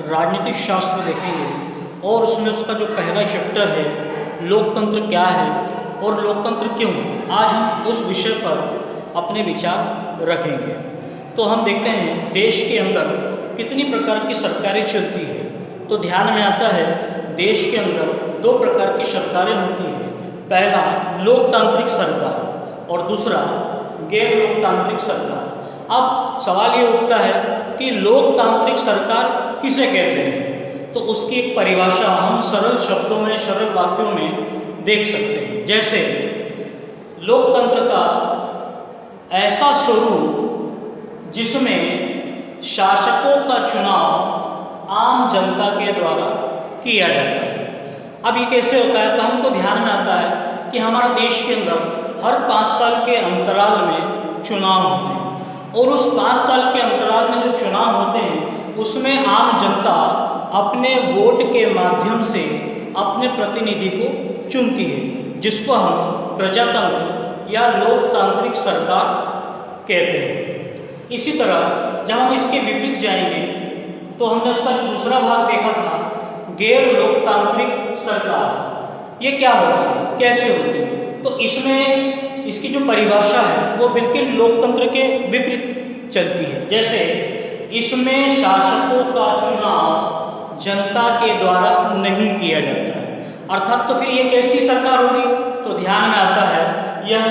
राजनीतिक शास्त्र देखेंगे और उसमें उसका जो पहला चैप्टर है लोकतंत्र क्या है और लोकतंत्र क्यों, आज हम उस विषय पर अपने विचार रखेंगे। तो हम देखते हैं देश के अंदर कितनी प्रकार की सरकारें चलती है, तो ध्यान में आता है देश के अंदर दो प्रकार की सरकारें होती हैं। पहला लोकतांत्रिक सरकार और दूसरा गैर लोकतांत्रिक सरकार। अब सवाल ये उठता है कि लोकतांत्रिक सरकार किसे कहते हैं, तो उसकी एक परिभाषा हम सरल शब्दों में, सरल वाक्यों में देख सकते हैं। जैसे लोकतंत्र का ऐसा स्वरूप जिसमें शासकों का चुनाव आम जनता के द्वारा किया जाता है। अब ये कैसे होता है, तो हमको ध्यान में आता है कि हमारे देश के अंदर हर 5 साल के अंतराल में चुनाव होते हैं और उस 5 साल के अंतराल में जो चुनाव होते हैं उसमें आम जनता अपने वोट के माध्यम से अपने प्रतिनिधि को चुनती है, जिसको हम प्रजातंत्र या लोकतांत्रिक सरकार कहते हैं। इसी तरह जब हम इसके विपरीत जाएंगे तो हमने उसका दूसरा भाग देखा था गैर लोकतांत्रिक सरकार। ये क्या होती है, कैसे होती है, तो इसमें इसकी जो परिभाषा है वो बिल्कुल लोकतंत्र के विपरीत चलती है। जैसे इसमें शासकों का चुनाव जनता के द्वारा नहीं किया जाता है, अर्थात तो फिर ये कैसी सरकार होगी, तो ध्यान में आता है यह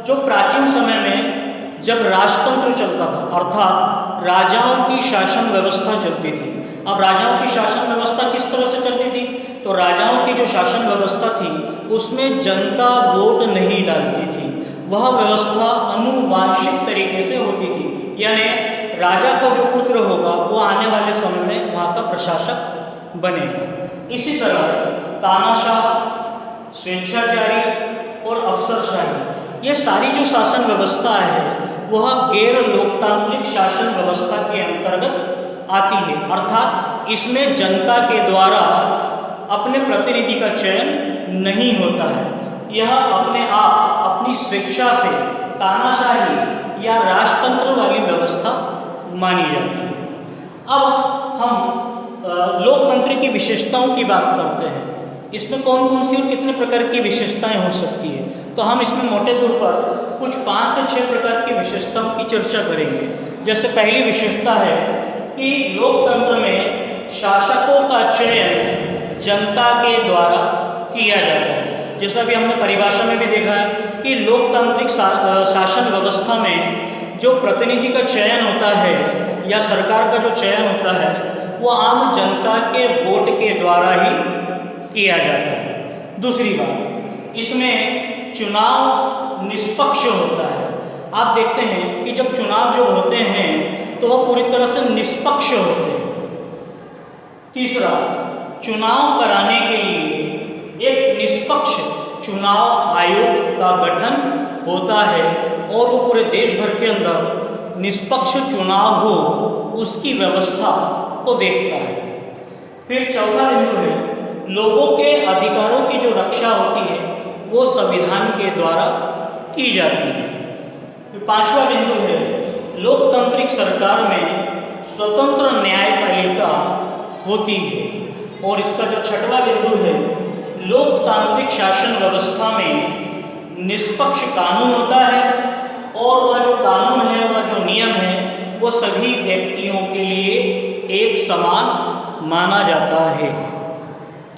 जो प्राचीन समय में जब राजतंत्र चलता था, अर्थात राजाओं की शासन व्यवस्था चलती थी। अब राजाओं की शासन व्यवस्था किस तरह से चलती थी, तो राजाओं की जो शासन व्यवस्था थी उसमें जनता वोट नहीं डालती थी, वह व्यवस्था आनुवांशिक तरीके से होती थी, यानी राजा का जो पुत्र होगा वो आने वाले समय में वहाँ का प्रशासक बनेगा। इसी तरह तानाशाह, स्वेच्छाचारी और अफसरशाही, ये सारी जो शासन व्यवस्था है वह गैर लोकतांत्रिक शासन व्यवस्था के अंतर्गत आती है, अर्थात इसमें जनता के द्वारा अपने प्रतिनिधि का चयन नहीं होता है। यह अपने आप अपनी स्वेच्छा से तानाशाही या राजतंत्र वाली व्यवस्था मानी जाती है। अब हम लोकतंत्र की विशेषताओं की बात करते हैं। इसमें कौन कौन सी और कितने प्रकार की विशेषताएं हो सकती है, तो हम इसमें मोटे तौर पर कुछ 5 से 6 प्रकार की विशेषताओं की चर्चा करेंगे। जैसे पहली विशेषता है कि लोकतंत्र में शासकों का चयन जनता के द्वारा किया जाता है। जैसा भी हमने परिभाषा में भी देखा है कि लोकतांत्रिक शासन व्यवस्था में जो प्रतिनिधि का चयन होता है या सरकार का जो चयन होता है वो आम जनता के वोट के द्वारा ही किया जाता है। दूसरी बात, इसमें चुनाव निष्पक्ष होता है। आप देखते हैं कि जब चुनाव जो होते हैं तो वह पूरी तरह से निष्पक्ष होते हैं। तीसरा, चुनाव कराने के लिए एक निष्पक्ष चुनाव आयोग का गठन होता है और वो पूरे देश भर के अंदर निष्पक्ष चुनाव हो उसकी व्यवस्था को देखता है। फिर चौथा बिंदु है लोगों के अधिकारों की जो रक्षा होती है वो संविधान के द्वारा की जाती है। फिर पांचवा बिंदु है लोकतांत्रिक सरकार में स्वतंत्र न्यायपालिका होती है। और इसका जो छठवां बिंदु है लोकतांत्रिक शासन व्यवस्था में निष्पक्ष कानून होता है और वह जो कानून है, वह जो नियम है वो सभी व्यक्तियों के लिए एक समान माना जाता है।